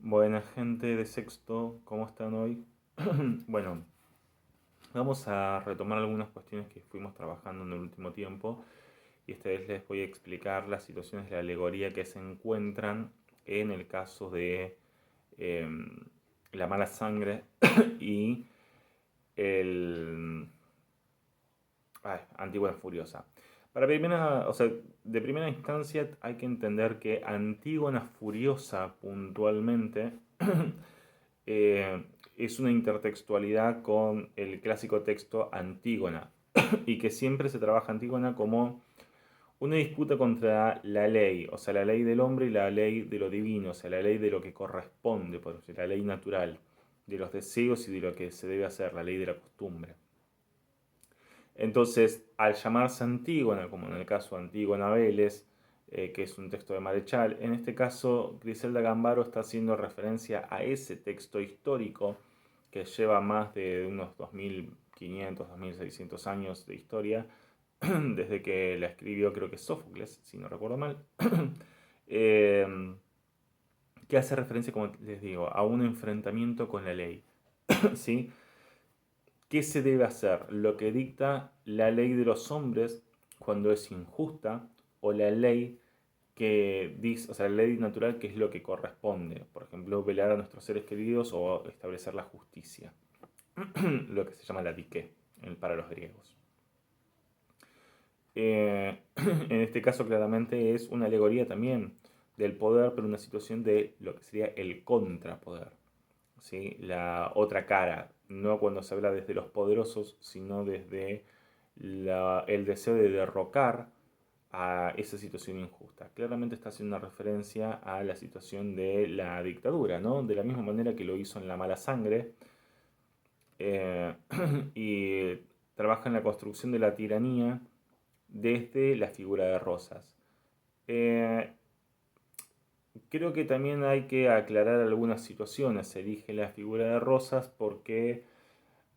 Buena gente de sexto, ¿cómo están hoy? Bueno, vamos a retomar algunas cuestiones que fuimos trabajando en el último tiempo y esta vez les voy a explicar las situaciones de la alegoría que se encuentran en el caso de la mala sangre y el Antígona Furiosa. De primera instancia hay que entender que Antígona Furiosa puntualmente eh, es una intertextualidad con el clásico texto Antígona y que siempre se trabaja Antígona como una disputa contra la ley, o sea, la ley del hombre y la ley de lo divino, o sea, la ley de lo que corresponde, por decir, la ley natural, de los deseos y de lo que se debe hacer, la ley de la costumbre. Entonces, al llamarse Antígona, como en el caso de Antígona Vélez, que es un texto de Marechal, en este caso Griselda Gambaro está haciendo referencia a ese texto histórico que lleva más de unos 2500, 2600 años de historia, desde que la escribió creo que Sófocles, si no recuerdo mal, eh, que hace referencia, como les digo, a un enfrentamiento con la ley. ¿Sí? ¿Qué se debe hacer? Lo que dicta la ley de los hombres cuando es injusta o la ley que dice, o sea, la ley natural que es lo que corresponde. Por ejemplo, velar a nuestros seres queridos o establecer la justicia. Lo que se llama la dique para los griegos. En este caso claramente es una alegoría también del poder, pero una situación de lo que sería el contrapoder. ¿Sí? La otra cara, no cuando se habla desde los poderosos, sino desde el deseo de derrocar a esa situación injusta. Claramente está haciendo una referencia a la situación de la dictadura, ¿no? De la misma manera que lo hizo en La Mala Sangre, eh, y trabaja en la construcción de la tiranía desde la figura de Rosas. Eh, Creo que también hay que aclarar algunas situaciones. Se elige la figura de Rosas porque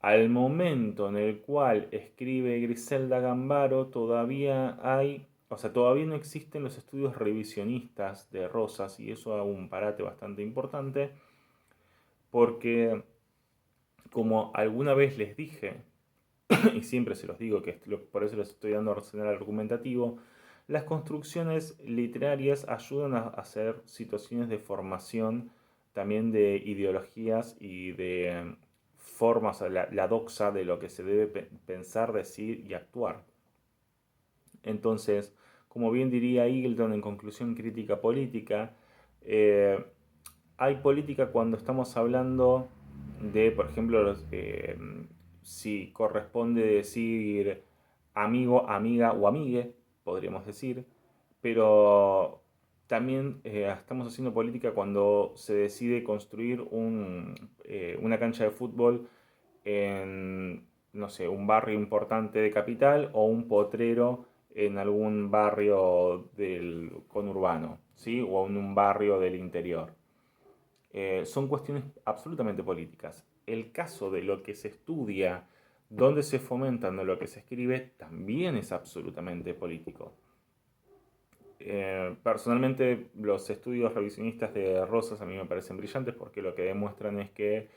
al momento en el cual escribe Griselda Gambaro todavía hay, o sea, todavía no existen los estudios revisionistas de Rosas y eso es un parate bastante importante porque como alguna vez les dije, y siempre se los digo, por eso les estoy dando arsenal argumentativo, las construcciones literarias ayudan a hacer situaciones de formación también de ideologías y de formas, la doxa de lo que se debe pensar, decir y actuar. Entonces, como bien diría Eagleton en Conclusión Crítica Política, eh, hay política cuando estamos hablando de, por ejemplo, si corresponde decir amigo, amiga o amigue, podríamos decir, pero también estamos haciendo política cuando se decide construir una cancha de fútbol en, no sé, un barrio importante de capital o un potrero en algún barrio del conurbano, ¿sí? O en un barrio del interior. Son cuestiones absolutamente políticas. El caso de lo que se estudia, dónde se fomenta, no lo que se escribe, también es absolutamente político. Personalmente, los estudios revisionistas de Rosas a mí me parecen brillantes porque lo que demuestran es que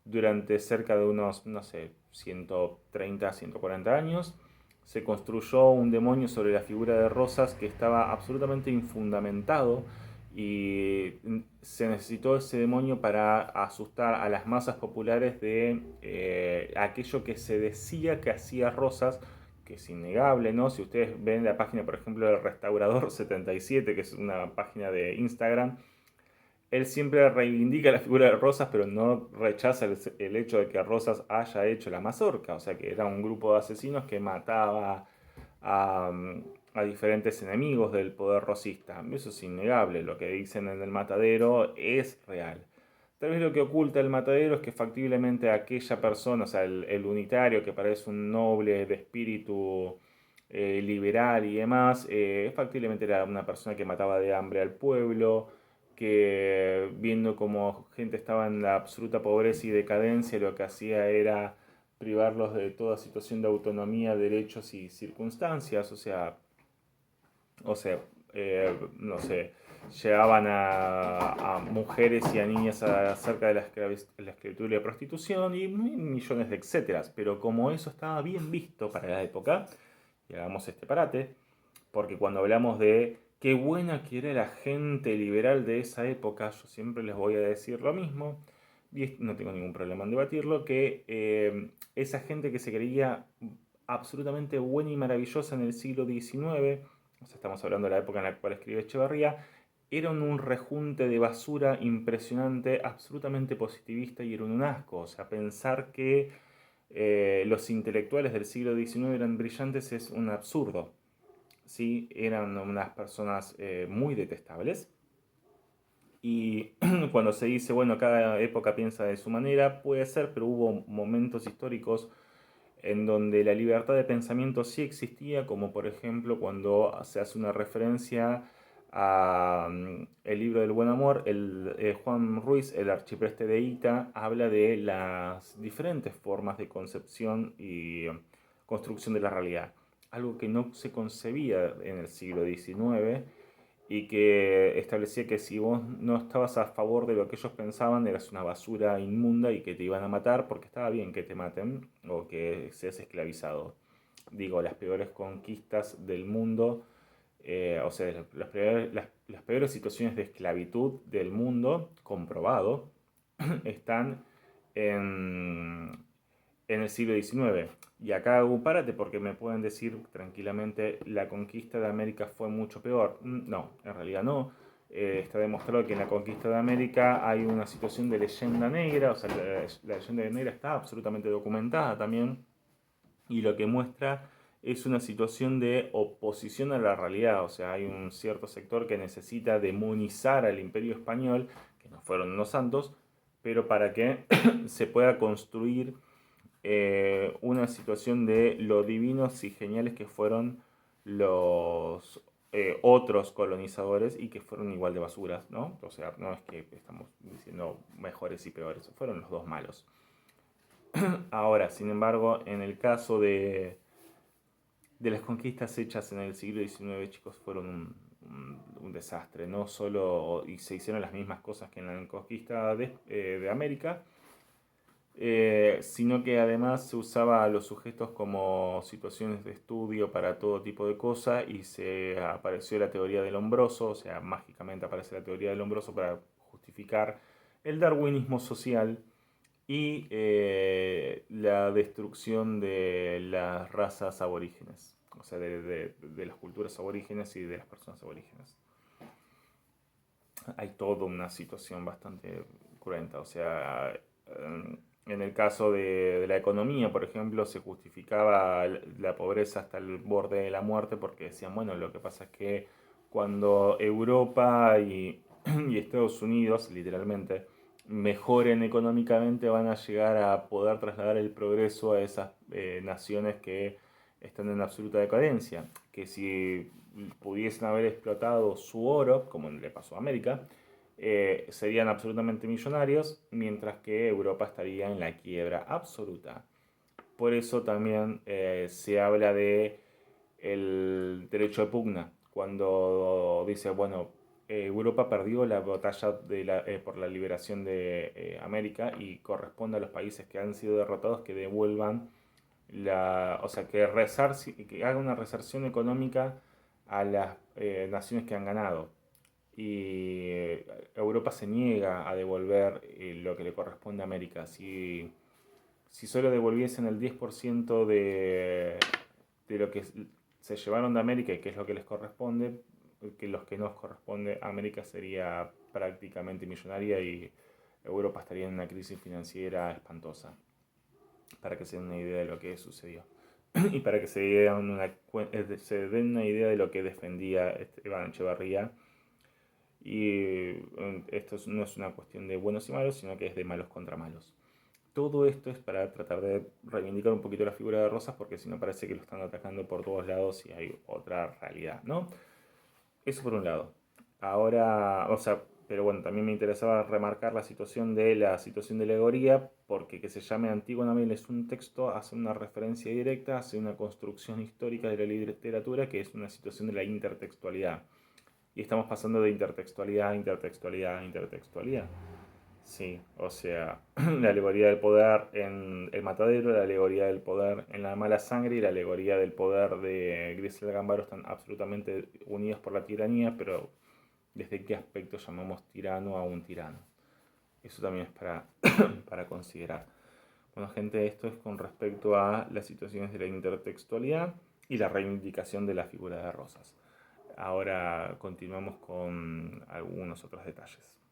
durante cerca de unos, no sé, 130, 140 años, se construyó un demonio sobre la figura de Rosas que estaba absolutamente infundamentado y se necesitó ese demonio para asustar a las masas populares de aquello que se decía que hacía Rosas, que es innegable, ¿no? Si ustedes ven la página, por ejemplo, del Restaurador 77, que es una página de Instagram, él siempre reivindica la figura de Rosas, pero no rechaza el hecho de que Rosas haya hecho la mazorca, o sea que era un grupo de asesinos que mataba a, a diferentes enemigos del poder rosista. Eso es innegable, lo que dicen en el matadero es real. Tal vez lo que oculta el matadero es que factiblemente aquella persona, o sea, el unitario que parece un noble de espíritu liberal y demás, factiblemente era una persona que mataba de hambre al pueblo, que viendo como gente estaba en la absoluta pobreza y decadencia, lo que hacía era privarlos de toda situación de autonomía, derechos y circunstancias, o sea, no sé, llevaban a mujeres y a niñas acerca de la esclavitud y la prostitución y millones de etcéteras. Pero como eso estaba bien visto para la época, y hagamos este parate, porque cuando hablamos de qué buena que era la gente liberal de esa época, yo siempre les voy a decir lo mismo, y no tengo ningún problema en debatirlo, que esa gente que se creía absolutamente buena y maravillosa en el siglo XIX, o sea, estamos hablando de la época en la cual escribe Echeverría, eran un rejunte de basura impresionante, absolutamente positivista y era un asco. O sea, pensar que los intelectuales del siglo XIX eran brillantes es un absurdo. ¿Sí? Eran unas personas muy detestables. Y cuando se dice, bueno, cada época piensa de su manera, puede ser, pero hubo momentos históricos en donde la libertad de pensamiento sí existía, como por ejemplo cuando se hace una referencia a el libro del buen amor, Juan Ruiz, el archipreste de Ita, habla de las diferentes formas de concepción y construcción de la realidad, algo que no se concebía en el siglo XIX y que establecía que si vos no estabas a favor de lo que ellos pensaban, eras una basura inmunda y que te iban a matar porque estaba bien que te maten o que seas esclavizado. Digo, las peores conquistas del mundo, o sea, las peores situaciones de esclavitud del mundo, comprobado, están en, en el siglo XIX. Y acá hago un párate porque me pueden decir tranquilamente la conquista de América fue mucho peor. No, en realidad no. Está demostrado que en la conquista de América hay una situación de leyenda negra, o sea, la leyenda negra está absolutamente documentada también, y lo que muestra es una situación de oposición a la realidad, o sea, hay un cierto sector que necesita demonizar al imperio español, que no fueron unos santos, pero para que se pueda construir una situación de lo divinos y geniales que fueron los otros colonizadores y que fueron igual de basuras, ¿no? O sea, no es que estamos diciendo mejores y peores, fueron los dos malos. Ahora, sin embargo, en el caso de las conquistas hechas en el siglo XIX, chicos, fueron un desastre. No solo, y se hicieron las mismas cosas que en la conquista de América, sino que además se usaba a los sujetos como situaciones de estudio para todo tipo de cosas y se apareció la teoría del hombroso, o sea, mágicamente aparece la teoría del hombroso para justificar el darwinismo social y la destrucción de las razas aborígenes, o sea, de las culturas aborígenes y de las personas aborígenes. Hay toda una situación bastante cruenta, o sea, en el caso de la economía, por ejemplo, se justificaba la pobreza hasta el borde de la muerte porque decían, bueno, lo que pasa es que cuando Europa y Estados Unidos, literalmente, mejoren económicamente, van a llegar a poder trasladar el progreso a esas naciones que están en absoluta decadencia. Que si pudiesen haber explotado su oro, como le pasó a América, serían absolutamente millonarios, mientras que Europa estaría en la quiebra absoluta. Por eso también se habla de el derecho de pugna, cuando dice, bueno, Europa perdió la batalla por la liberación de América y corresponde a los países que han sido derrotados que devuelvan o sea, que haga una resarcción económica a las naciones que han ganado. Y Europa se niega a devolver lo que le corresponde a América. Si solo devolviesen el 10% de lo que se llevaron de América y que es lo que les corresponde, que los que nos corresponde a América sería prácticamente millonaria y Europa estaría en una crisis financiera espantosa, para que se den una idea de lo que sucedió. Y para que se den una idea de lo que defendía Esteban Echevarría. Y esto no es una cuestión de buenos y malos, sino que es de malos contra malos. Todo esto es para tratar de reivindicar un poquito la figura de Rosas, porque si no parece que lo están atacando por todos lados y hay otra realidad, ¿no? Eso por un lado. Ahora, o sea, pero bueno, también me interesaba remarcar la situación de alegoría, porque que se llame Antígona es un texto, hace una referencia directa, hace una construcción histórica de la literatura, que es una situación de la intertextualidad. y estamos pasando de intertextualidad a intertextualidad a intertextualidad. Sí, o sea, la alegoría del poder en El Matadero, la alegoría del poder en La Mala Sangre y la alegoría del poder de Griselda Gambaro están absolutamente unidos por la tiranía, pero ¿desde qué aspecto llamamos tirano a un tirano? Eso también es para considerar. Bueno, gente, esto es con respecto a las situaciones de la intertextualidad y la reivindicación de la figura de Rosas. Ahora continuamos con algunos otros detalles.